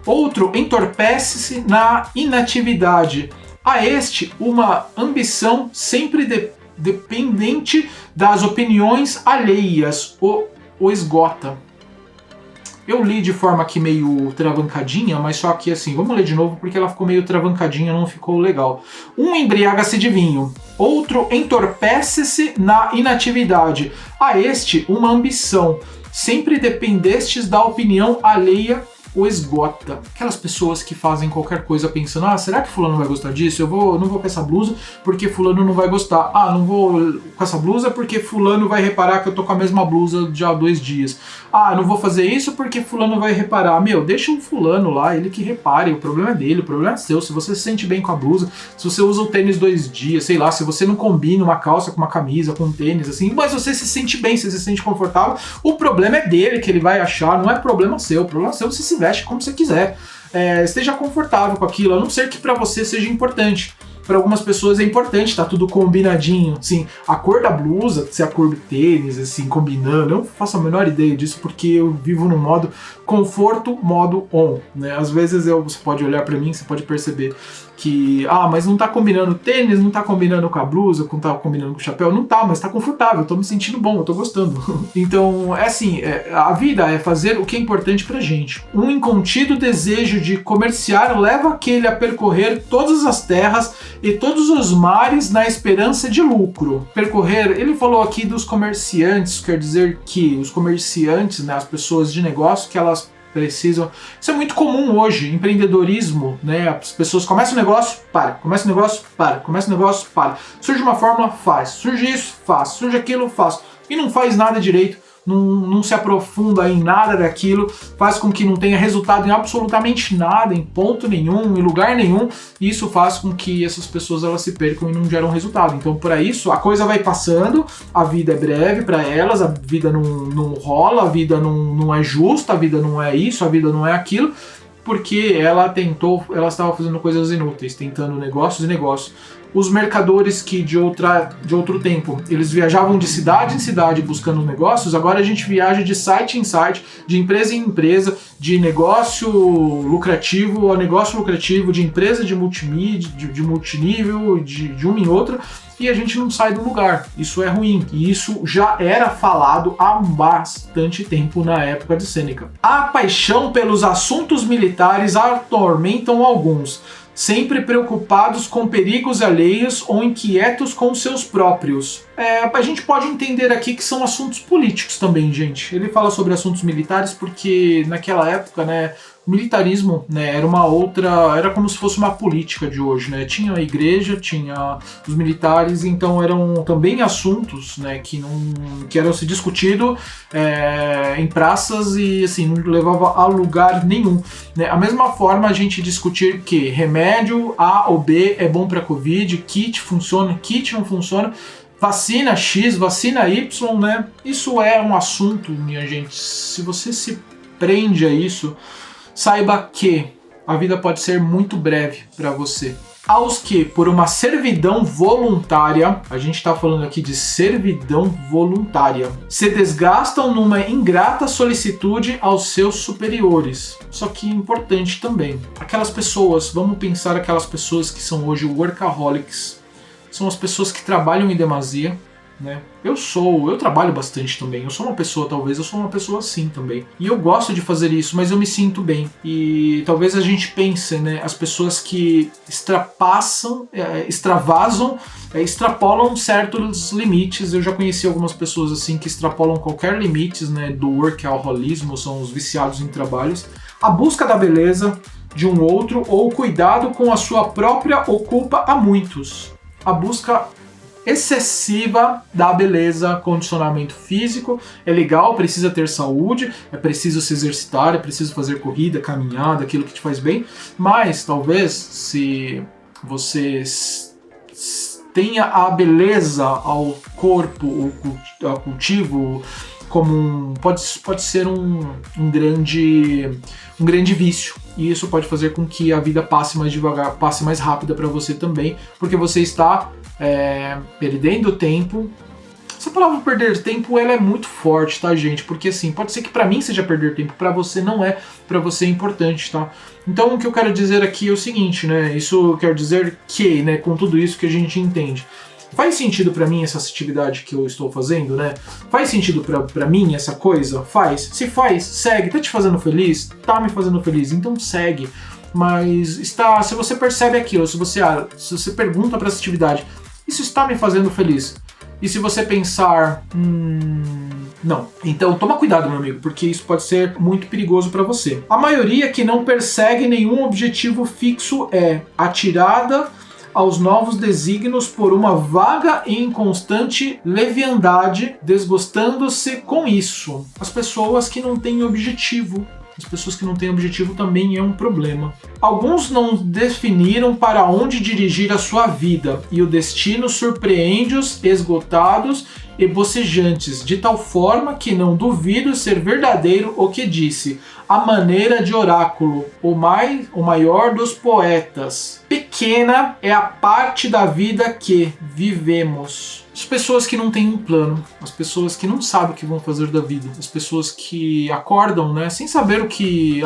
Speaker 1: outro entorpece-se na inatividade. A este, uma ambição sempre dependente das opiniões alheias o esgota. Eu li de forma aqui meio travancadinha, mas só que assim, vamos ler de novo porque ela ficou meio travancadinha, não ficou legal. Um embriaga-se de vinho, outro entorpece-se na inatividade. A este, uma ambição, sempre dependestes da opinião alheia o esgota. Aquelas pessoas que fazem qualquer coisa pensando, será que fulano vai gostar disso? Não vou com essa blusa porque fulano não vai gostar. Não vou com essa blusa porque fulano vai reparar que eu tô com a mesma blusa já há 2 dias. Não vou fazer isso porque fulano vai reparar. Deixa o fulano lá, ele que repare, o problema é dele, o problema é seu. Se você se sente bem com a blusa, se você usa o tênis 2 dias, sei lá, se você não combina uma calça com uma camisa, com um tênis, assim, mas você se sente bem, você se sente confortável, o problema é dele que ele vai achar, não é problema seu, o problema é seu, você se veste como você quiser, esteja confortável com aquilo, a não ser que para você seja importante. Para algumas pessoas é importante, tá tudo combinadinho, assim, a cor da blusa, se a cor do tênis, assim, combinando, eu não faço a menor ideia disso porque eu vivo no modo conforto, modo on, né? Às vezes você pode olhar para mim, você pode perceber que, mas não tá combinando o tênis, não tá combinando com a blusa, não tá combinando com o chapéu, não tá, mas tá confortável, eu tô me sentindo bom, eu tô gostando. Então, a vida é fazer o que é importante pra gente. Um incontido desejo de comerciar leva aquele a percorrer todas as terras e todos os mares na esperança de lucro. Percorrer, ele falou aqui dos comerciantes, quer dizer que os comerciantes, né, as pessoas de negócio, que elas precisam. Isso é muito comum hoje, empreendedorismo, né? As pessoas começam um negócio, para, começa um negócio, para, começa um negócio, para. Surge uma fórmula, faz. Surge isso, faz. Surge aquilo, faz. E não faz nada direito. Não se aprofunda em nada daquilo, faz com que não tenha resultado em absolutamente nada, em ponto nenhum, em lugar nenhum, e isso faz com que essas pessoas elas se percam e não geram resultado. Então, por isso, a coisa vai passando, a vida é breve para elas, a vida não rola, a vida não é justa, a vida não é isso, a vida não é aquilo, porque ela estava fazendo coisas inúteis, tentando negócios e negócios. Os mercadores que de outro tempo, eles viajavam de cidade em cidade buscando negócios, agora a gente viaja de site em site, de empresa em empresa, de negócio lucrativo a negócio lucrativo, de empresa de multimídia, de multinível, de uma em outra, e a gente não sai do lugar. Isso é ruim, e isso já era falado há bastante tempo na época de Sêneca. A paixão pelos assuntos militares atormentam alguns, sempre preocupados com perigos alheios ou inquietos com seus próprios. A gente pode entender aqui que são assuntos políticos também, gente. Ele fala sobre assuntos militares porque naquela época, né, o militarismo, né, era como se fosse uma política de hoje, né? Tinha a igreja, tinha os militares, então eram também assuntos, né, que eram se discutido em praças e assim não levava a lugar nenhum, né? A mesma forma a gente discutir que remédio A ou B é bom para Covid, kit funciona, kit não funciona. Vacina X, vacina Y, né? Isso é um assunto, minha gente. Se você se prende a isso, saiba que a vida pode ser muito breve para você. Aos que, por uma servidão voluntária, a gente está falando aqui de servidão voluntária, se desgastam numa ingrata solicitude aos seus superiores. Só que importante também, aquelas pessoas, vamos pensar aquelas pessoas que são hoje workaholics, são as pessoas que trabalham em demasia, né? Eu trabalho bastante também, eu sou uma pessoa assim também. E eu gosto de fazer isso, mas eu me sinto bem. E talvez a gente pense, né, as pessoas que extrapolam certos limites. Eu já conheci algumas pessoas assim que extrapolam qualquer limites, né, do workaholismo, são os viciados em trabalhos. A busca da beleza de um outro ou o cuidado com a sua própria ocupa a muitos. A busca excessiva da beleza, condicionamento físico, é legal, precisa ter saúde, é preciso se exercitar, é preciso fazer corrida, caminhada, aquilo que te faz bem, mas talvez se você tenha a beleza ao corpo, ao cultivo, como pode ser um grande vício. E isso pode fazer com que a vida passe mais devagar, passe mais rápida para você também, porque você está perdendo tempo. Essa palavra perder tempo, ela é muito forte, tá, gente? Porque assim, pode ser que pra mim seja perder tempo, pra você não é, pra você é importante, tá? Então o que eu quero dizer aqui é o seguinte, né? Isso quer dizer que, né, com tudo isso que a gente entende, faz sentido pra mim essa atividade que eu estou fazendo, né? Faz sentido pra mim essa coisa? Faz. Se faz, segue. Tá te fazendo feliz? Tá me fazendo feliz, então segue. Mas se você percebe aquilo, se você pergunta pra essa atividade, isso está me fazendo feliz? E se você pensar, não. Então toma cuidado, meu amigo, porque isso pode ser muito perigoso para você. A maioria que não persegue nenhum objetivo fixo é atirada aos novos desígnios por uma vaga e inconstante leviandade, desgostando-se com isso. As pessoas que não têm objetivo. As pessoas que não têm objetivo também é um problema. Alguns não definiram para onde dirigir a sua vida, e o destino surpreende-os esgotados e bocejantes, de tal forma que não duvido ser verdadeiro o que disse, a maneira de oráculo, o maior dos poetas. Pequena é a parte da vida que vivemos. As pessoas que não têm um plano, as pessoas que não sabem o que vão fazer da vida, as pessoas que acordam, né, sem saber o que,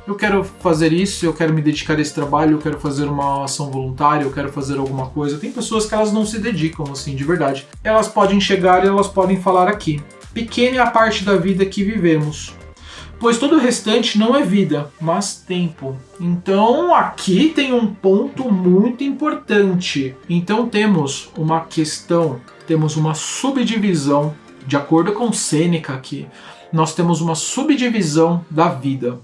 Speaker 1: eu quero fazer isso, eu quero me dedicar a esse trabalho, eu quero fazer uma ação voluntária, eu quero fazer alguma coisa. Tem pessoas que elas não se dedicam, assim, de verdade. Elas podem chegar e elas podem falar aqui. Pequena é a parte da vida que vivemos, pois todo o restante não é vida, mas tempo. Então aqui tem um ponto muito importante. Então temos uma questão, temos uma subdivisão, de acordo com Sêneca aqui, nós temos uma subdivisão da vida.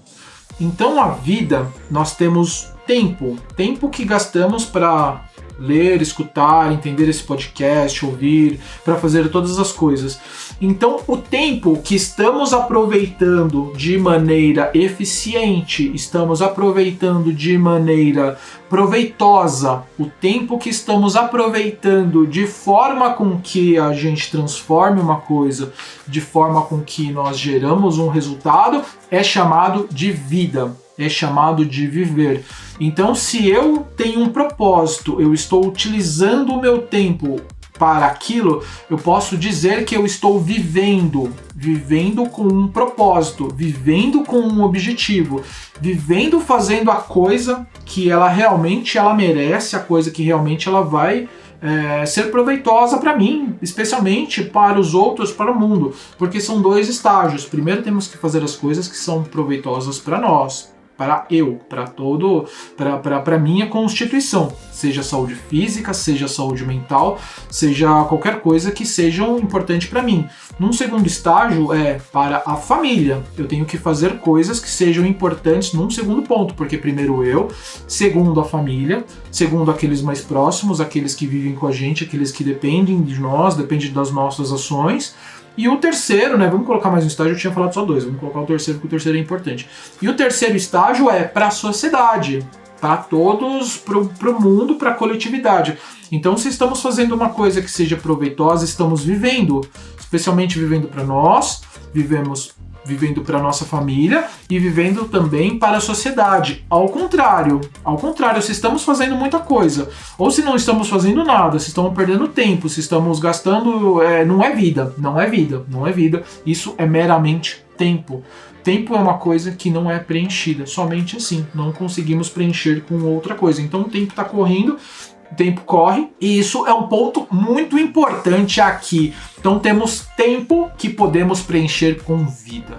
Speaker 1: Então a vida, nós temos tempo que gastamos para ler, escutar, entender esse podcast, ouvir, para fazer todas as coisas. Então, o tempo que estamos aproveitando de maneira eficiente, estamos aproveitando de maneira proveitosa, o tempo que estamos aproveitando de forma com que a gente transforme uma coisa, de forma com que nós geramos um resultado, é chamado de vida. É chamado de viver. Então, se eu tenho um propósito, eu estou utilizando o meu tempo para aquilo, eu posso dizer que eu estou vivendo com um propósito, vivendo com um objetivo, vivendo fazendo a coisa que ela realmente merece, a coisa que realmente ela vai ser proveitosa para mim, especialmente para os outros, para o mundo, porque são dois estágios. Primeiro temos que fazer as coisas que são proveitosas para nós, para minha constituição, seja saúde física, seja saúde mental, seja qualquer coisa que seja importante para mim. Num segundo estágio é para a família. Eu tenho que fazer coisas que sejam importantes num segundo ponto, porque primeiro eu, segundo a família, segundo aqueles mais próximos, aqueles que vivem com a gente, aqueles que dependem de nós, dependem das nossas ações. E o terceiro, né, vamos colocar mais um estágio, eu tinha falado só dois, vamos colocar o terceiro, porque o terceiro é importante. E o terceiro estágio é para a sociedade, para todos, para o mundo, para a coletividade. Então, se estamos fazendo uma coisa que seja proveitosa, estamos vivendo, especialmente vivendo para nós, vivendo para nossa família e vivendo também para a sociedade. Ao contrário, se estamos fazendo muita coisa, ou se não estamos fazendo nada, se estamos perdendo tempo, se estamos gastando, não é vida, isso é meramente tempo. Tempo é uma coisa que não é preenchida, somente assim, não conseguimos preencher com outra coisa. Então o tempo está correndo o tempo corre, e isso é um ponto muito importante aqui. Então temos tempo que podemos preencher com vida.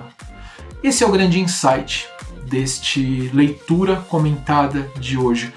Speaker 1: Esse é o grande insight deste leitura comentada de hoje.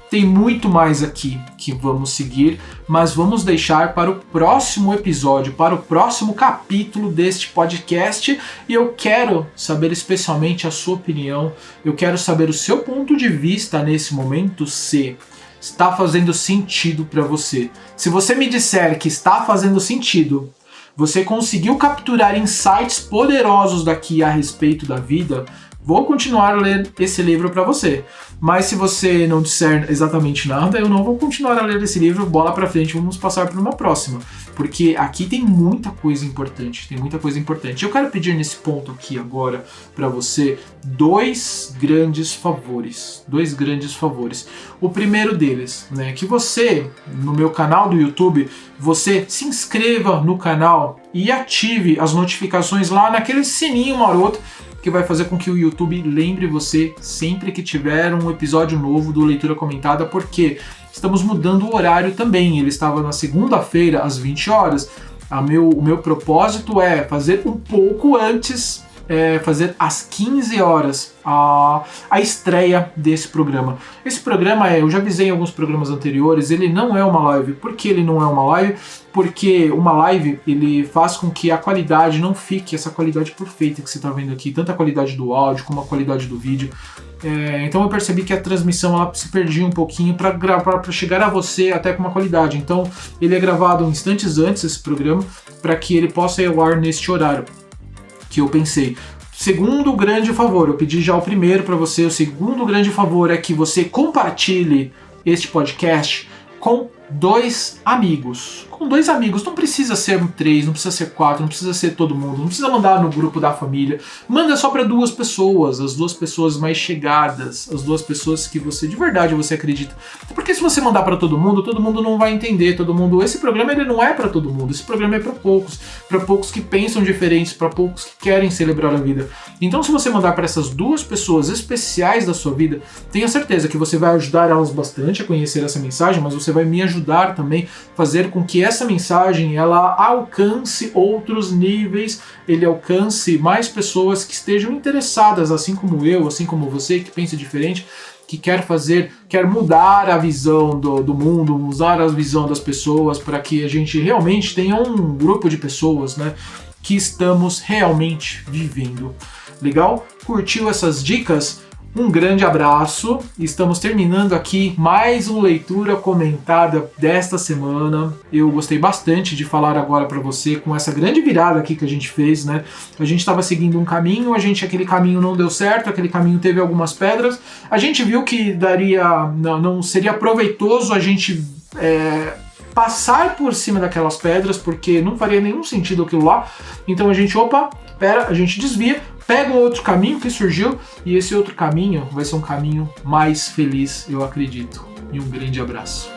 Speaker 1: Tem muito mais aqui que vamos seguir, mas vamos deixar para o próximo episódio, para o próximo capítulo deste podcast, e eu quero saber especialmente a sua opinião, eu quero saber o seu ponto de vista nesse momento, se está fazendo sentido para você. Se você me disser que está fazendo sentido, você conseguiu capturar insights poderosos daqui a respeito da vida, vou continuar a ler esse livro para você. Mas se você não disser exatamente nada, eu não vou continuar a ler esse livro, bola para frente, vamos passar para uma próxima. Porque aqui tem muita coisa importante, Eu quero pedir nesse ponto aqui agora para você dois grandes favores. O primeiro deles, né, que você, no meu canal do YouTube, você se inscreva no canal e ative as notificações lá naquele sininho maroto, que vai fazer com que o YouTube lembre você sempre que tiver um episódio novo do Leitura Comentada, porque estamos mudando o horário também. Ele estava na segunda-feira, às 20 horas. O meu propósito é fazer um pouco antes, fazer às 15 horas a estreia desse programa. Esse programa eu já avisei em alguns programas anteriores, ele não é uma live. Por que ele não é uma live? Porque uma live, ele faz com que a qualidade não fique essa qualidade perfeita que você está vendo aqui, tanto a qualidade do áudio como a qualidade do vídeo. Então eu percebi que a transmissão ela se perdia um pouquinho para chegar a você até com uma qualidade. Então ele é gravado instantes antes, esse programa, para que ele possa ir ao ar neste horário que eu pensei. Segundo grande favor, eu pedi já o primeiro para você, o segundo grande favor é que você compartilhe este podcast com dois amigos. Não precisa ser 3, não precisa ser 4, não precisa ser todo mundo, não precisa mandar no grupo da família. Manda só para 2 pessoas, as 2 pessoas mais chegadas, as 2 pessoas que você de verdade você acredita. Porque se você mandar para todo mundo não vai entender, esse programa ele não é para todo mundo, esse programa é para poucos que pensam diferentes, para poucos que querem celebrar a vida. Então se você mandar para essas 2 pessoas especiais da sua vida, tenha certeza que você vai ajudar elas bastante a conhecer essa mensagem, mas você vai me ajudar também a fazer com que essa mensagem ela alcance outros níveis, ele alcance mais pessoas que estejam interessadas, assim como eu, assim como você, que pensa diferente, que quer mudar a visão do mundo, mudar a visão das pessoas, para que a gente realmente tenha um grupo de pessoas, né, que estamos realmente vivendo. Legal? Curtiu essas dicas? Um grande abraço, estamos terminando aqui mais uma leitura comentada desta semana. Eu gostei bastante de falar agora para você com essa grande virada aqui que a gente fez, né? A gente estava seguindo um caminho, aquele caminho não deu certo, aquele caminho teve algumas pedras. A gente viu que não seria proveitoso a gente passar por cima daquelas pedras, porque não faria nenhum sentido aquilo lá. Então a gente desvia, pega um outro caminho que surgiu, e esse outro caminho vai ser um caminho mais feliz, eu acredito. E um grande abraço.